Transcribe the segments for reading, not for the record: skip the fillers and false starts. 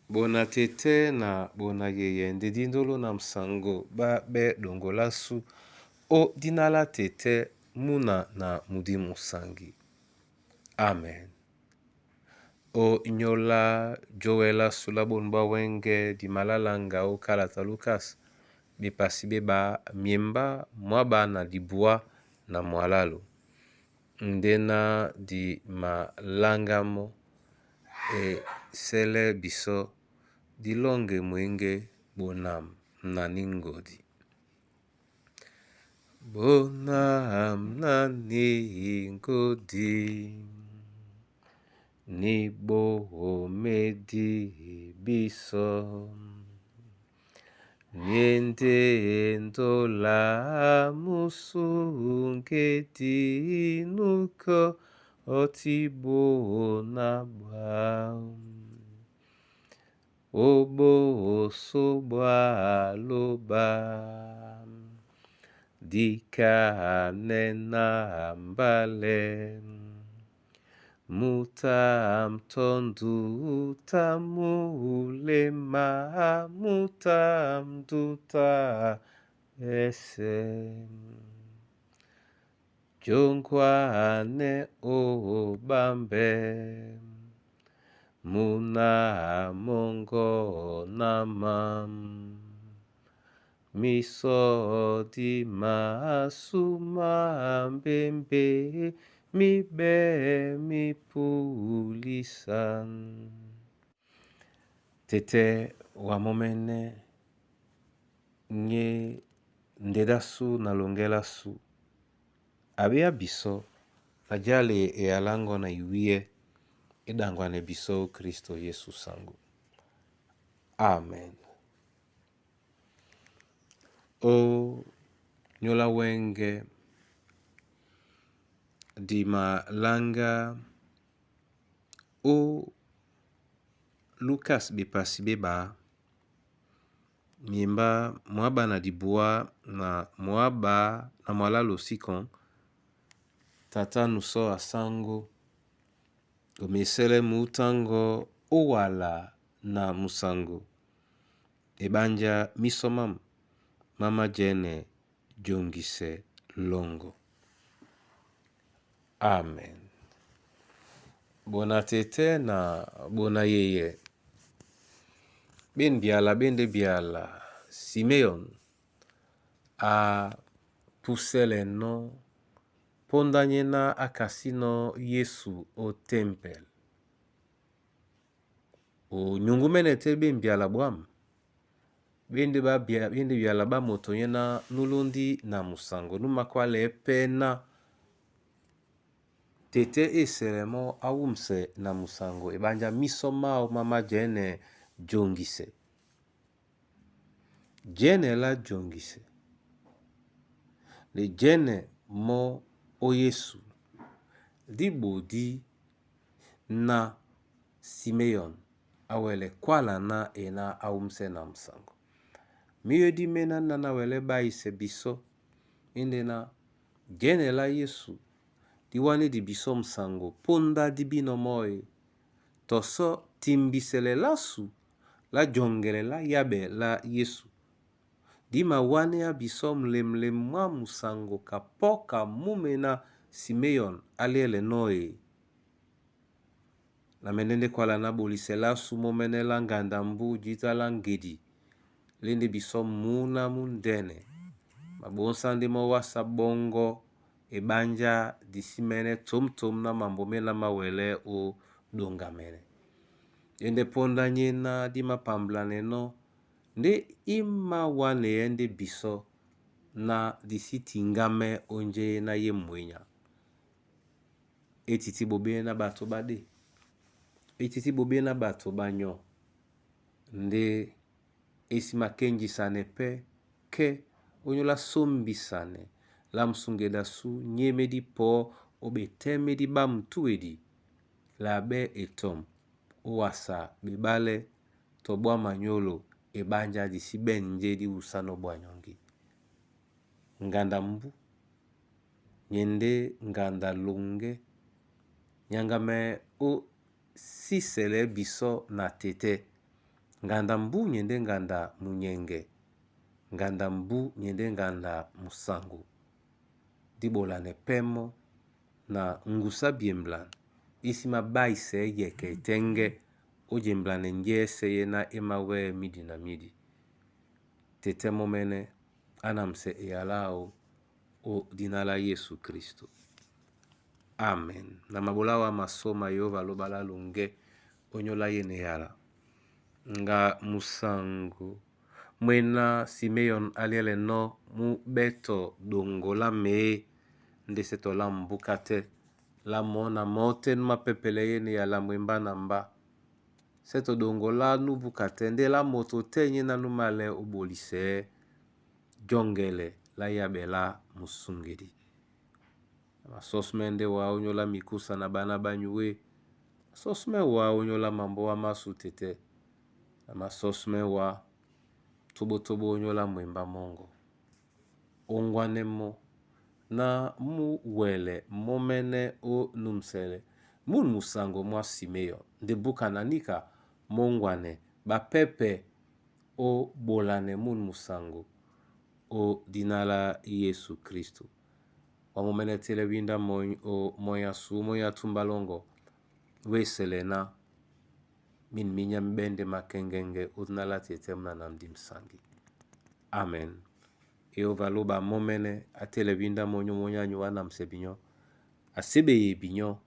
Bona tete na bona yeye ndedi ndolo na msango ba be dongola su o dinala tete muna na mudi musangi. Amen. O nyola joela sula bonba wenge di malalanga o kalata Lukas bipasi beba miemba mwaba na dibua na mwalalo. Ndena di malangamo e sele biso di longe mwenge bonam na ningodi. Bonam na ningodi ni bo medi biso niente ndola musungeti nuko otibo na ba obo sobwa loba dika nena mbale mutam tondu tamulema mutam duta ese jonkwane o bambe muna mongo namam miso di masuma mbembe mi be mi pulisan. Tete wa momene nye ndedasu na longela su abia biso ajale e alango na iwie idangwane biso Kristo Yesu sangu. Amen. O nyola wenge di malanga o Lukas bipasi beba miemba mwaba na dibua na mwaba na mwalalo sikon tata nuso asango omesele mutango owala na musango ebanja misomam mama jene jongise longo. Amen. Bona tete na bona yeye ben de biala Simeon a pusele no pondanye na akasino Yesu o tempel o nyungumene te ben biala bwam bende biala ba motonye na nulundi na musango numakwale pena tete eseremo awumse na musango ebanja misoma o mama jene jongise. Jene la jongise. Le jene mo o Yesu di bodi na Simeon awele kwala na ena awumse na musango. Miyo di mena na wele ba ise biso inde na jene la Yesu di wane di biso musango ponda di bino moe toso timbisele lasu la jongele la yabe la Yesu di ma wane ya biso mlemle mwa musango kapoka mumena Simeon aliele noe la menende kwa la nabolise lasu momene la ngandambu jita la ngedi lende biso muna mundene mabonsande mo wasa bongo ebanja disimene tom na mambome na mawele o dongamene ende ponda nyena di mapamblane no nde ima wane ende biso na disiti ngame onje na ye mwenya etiti bobe na bato bade etiti bobe na bato banyo nde esima kenji sane pe ke onyola sombi sane la msungeda su nyeme di po obeteme di bam tuedi la be etom uwasa bebale tobwa manyolo ebanja disi benje di usano bwanyongi nganda mbu nyende nganda lunge nyangame o sisele biso na tete nganda mbu nyende nganda munyenge, nganda mbu nyende nganda musango. Dibolane pemo na ngusa biemblan. Isi mabai se yeke tenge o jemblane njese yena emawe midi na midi. Tete momene anamse eyalao o dinala Yesu Kristo. Amen. Na mabulawa masoma yova lobala lunge onyola yene yala. Nga musango mwena Simeon aliele no mu beto dongola me ndeseto la mbukate la mona mote numa pepele yene yala mwemba na mba. Seto dongola nubukate nde la moto tenye na numale ubolise jongele la yabela musungedi. Sosmende wa onyola mikusa na bana banyue. Sosme wa onyola mambo wa masu tete. Ama sosme wa tobo onyola mwemba mongo. Ongwane mo na mu wele momene o numsele. Mun musango mwa Simeon. De buka nanika mongwane ba pepe o bolane mun musango o dinala Yesu Kristo. Wa momene telewinda moya su moya tumbalongo weselena min minyam bende makengenge udnala tetemna namdim sangi. Amen. Eo loba momene atelewinda monyo monya nyuana msebinyo asebe ye binyo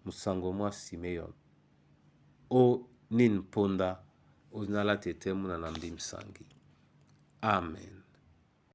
musango mwa Simeon o nin ponda udnala tetemna namdim sangi. Amen.